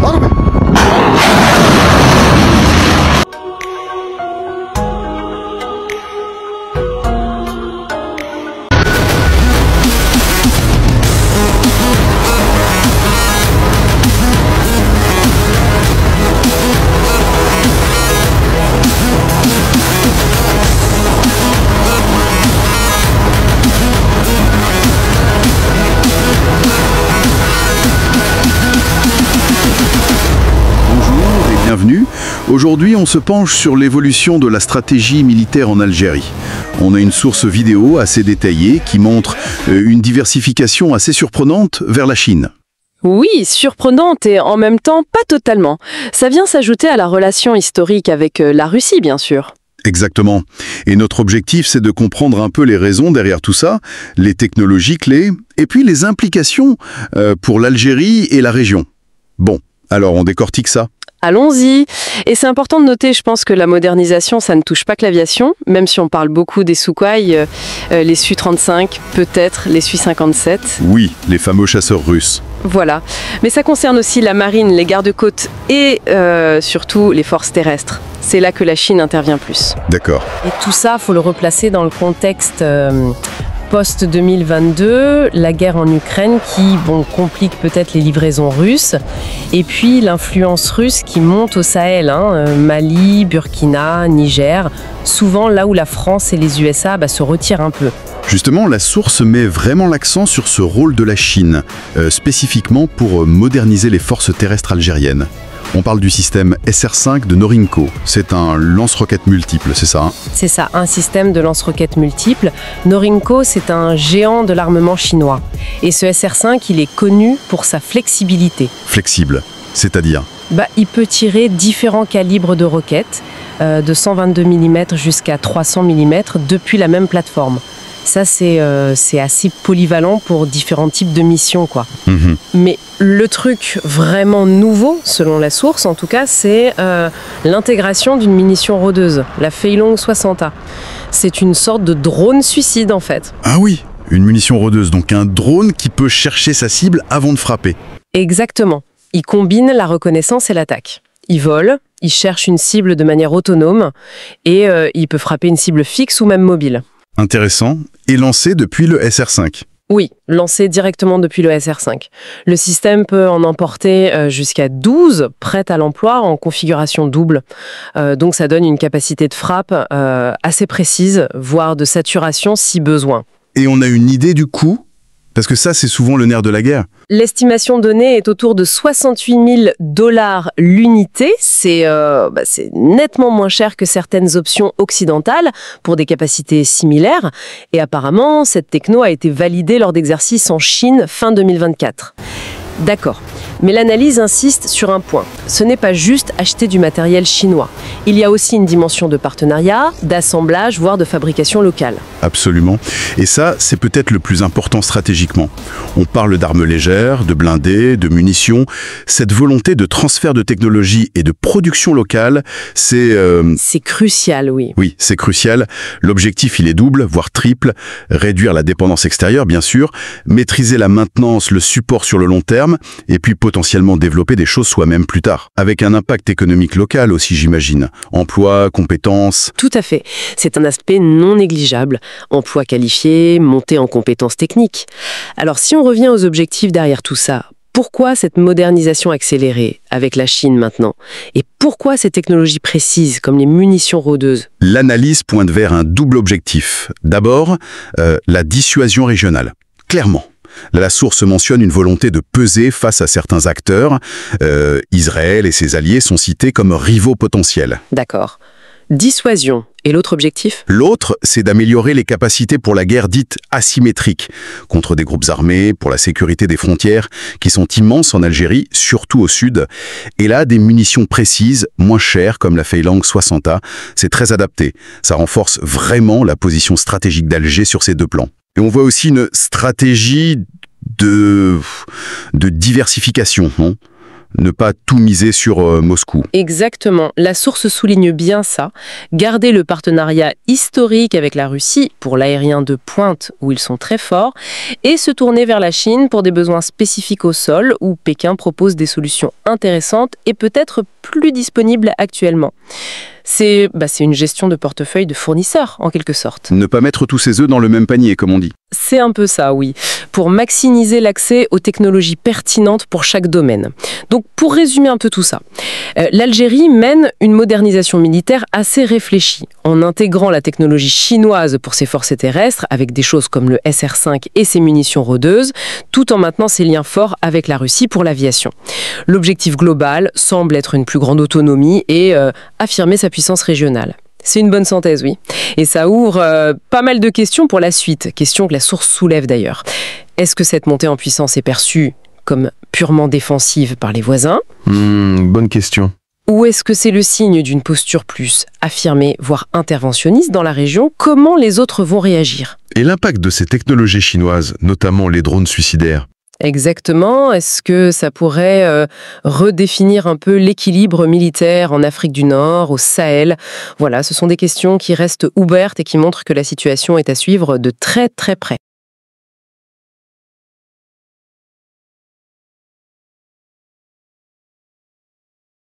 ضربة. Bienvenue. Aujourd'hui, on se penche sur l'évolution de la stratégie militaire en Algérie. On a une source vidéo assez détaillée qui montre une diversification assez surprenante vers la Chine. Oui, surprenante et en même temps pas totalement. Ça vient s'ajouter à la relation historique avec la Russie, bien sûr. Exactement. Et notre objectif, c'est de comprendre un peu les raisons derrière tout ça, les technologies clés, et puis les implications pour l'Algérie et la région. Bon, alors on décortique ça. Allons-y. Et c'est important de noter, je pense que la modernisation, ça ne touche pas que l'aviation, même si on parle beaucoup des Sukhoi, les Su-35, peut-être les Su-57. Oui, les fameux chasseurs russes. Voilà. Mais ça concerne aussi la marine, les gardes-côtes et surtout les forces terrestres. C'est là que la Chine intervient plus. D'accord. Et tout ça, faut le replacer dans le contexte post-2022, la guerre en Ukraine qui complique peut-être les livraisons russes, et puis l'influence russe qui monte au Sahel, Mali, Burkina, Niger, souvent là où la France et les USA se retirent un peu. Justement, la source met vraiment l'accent sur ce rôle de la Chine, spécifiquement pour moderniser les forces terrestres algériennes. On parle du système SR5 de Norinco. C'est un lance-roquettes multiple, c'est ça C'est ça, un système de lance-roquettes multiple. Norinco, c'est un géant de l'armement chinois. Et ce SR5, il est connu pour sa flexibilité. Flexible, c'est-à-dire il peut tirer différents calibres de roquettes, de 122 mm jusqu'à 300 mm, depuis la même plateforme. Ça, c'est assez polyvalent pour différents types de missions, quoi. Mmh. Mais le truc vraiment nouveau, selon la source en tout cas, c'est l'intégration d'une munition rôdeuse, la Feilong 60A. C'est une sorte de drone suicide, en fait. Ah oui, une munition rôdeuse, donc un drone qui peut chercher sa cible avant de frapper. Exactement. Il combine la reconnaissance et l'attaque. Il vole, il cherche une cible de manière autonome et il peut frapper une cible fixe ou même mobile. Intéressant, et lancé depuis le SR5. Oui, lancé directement depuis le SR5. Le système peut en emporter jusqu'à 12 prêtes à l'emploi en configuration double. Donc ça donne une capacité de frappe assez précise, voire de saturation si besoin. Et on a une idée du coût ? Parce que ça, c'est souvent le nerf de la guerre. L'estimation donnée est autour de 68 000 $ l'unité. C'est nettement moins cher que certaines options occidentales pour des capacités similaires. Et apparemment, cette techno a été validée lors d'exercices en Chine fin 2024. D'accord. Mais l'analyse insiste sur un point. Ce n'est pas juste acheter du matériel chinois. Il y a aussi une dimension de partenariat, d'assemblage, voire de fabrication locale. Absolument. Et ça, c'est peut-être le plus important stratégiquement. On parle d'armes légères, de blindés, de munitions. Cette volonté de transfert de technologie et de production locale, c'est... C'est crucial, oui. Oui, c'est crucial. L'objectif, il est double, voire triple. Réduire la dépendance extérieure, bien sûr. Maîtriser la maintenance, le support sur le long terme. Et puis potentiellement développer des choses soi-même plus tard. Avec un impact économique local aussi, j'imagine. Emploi, compétences... Tout à fait. C'est un aspect non négligeable. Emploi qualifié, montée en compétences techniques. Alors si on revient aux objectifs derrière tout ça, pourquoi cette modernisation accélérée avec la Chine maintenant? Et pourquoi ces technologies précises comme les munitions rôdeuses? L'analyse pointe vers un double objectif. D'abord, la dissuasion régionale. Clairement. La source mentionne une volonté de peser face à certains acteurs. Israël et ses alliés sont cités comme rivaux potentiels. D'accord. Dissuasion. Et l'autre objectif? L'autre, c'est d'améliorer les capacités pour la guerre dite asymétrique, contre des groupes armés, pour la sécurité des frontières, qui sont immenses en Algérie, surtout au sud. Et là, des munitions précises, moins chères, comme la Feilong 60A, c'est très adapté. Ça renforce vraiment la position stratégique d'Alger sur ces deux plans. Et on voit aussi une stratégie de diversification, non ? Ne pas tout miser sur Moscou. Exactement. La source souligne bien ça. Garder le partenariat historique avec la Russie pour l'aérien de pointe où ils sont très forts et se tourner vers la Chine pour des besoins spécifiques au sol où Pékin propose des solutions intéressantes et peut-être plus disponibles actuellement. C'est une gestion de portefeuille de fournisseurs, en quelque sorte. Ne pas mettre tous ses œufs dans le même panier, comme on dit. C'est un peu ça, oui, pour maximiser l'accès aux technologies pertinentes pour chaque domaine. Donc, pour résumer un peu tout ça, l'Algérie mène une modernisation militaire assez réfléchie, en intégrant la technologie chinoise pour ses forces terrestres, avec des choses comme le SR-5 et ses munitions rôdeuses, tout en maintenant ses liens forts avec la Russie pour l'aviation. L'objectif global semble être une plus grande autonomie et affirmer sa puissance régionale. C'est une bonne synthèse, oui. Et ça ouvre pas mal de questions pour la suite, questions que la source soulève d'ailleurs. Est-ce que cette montée en puissance est perçue comme purement défensive par les voisins ? Bonne question. Ou est-ce que c'est le signe d'une posture plus affirmée, voire interventionniste dans la région ? Comment les autres vont réagir ? Et l'impact de ces technologies chinoises, notamment les drones suicidaires ? Exactement. Est-ce que ça pourrait redéfinir un peu l'équilibre militaire en Afrique du Nord, au Sahel ? Voilà, ce sont des questions qui restent ouvertes et qui montrent que la situation est à suivre de très très près.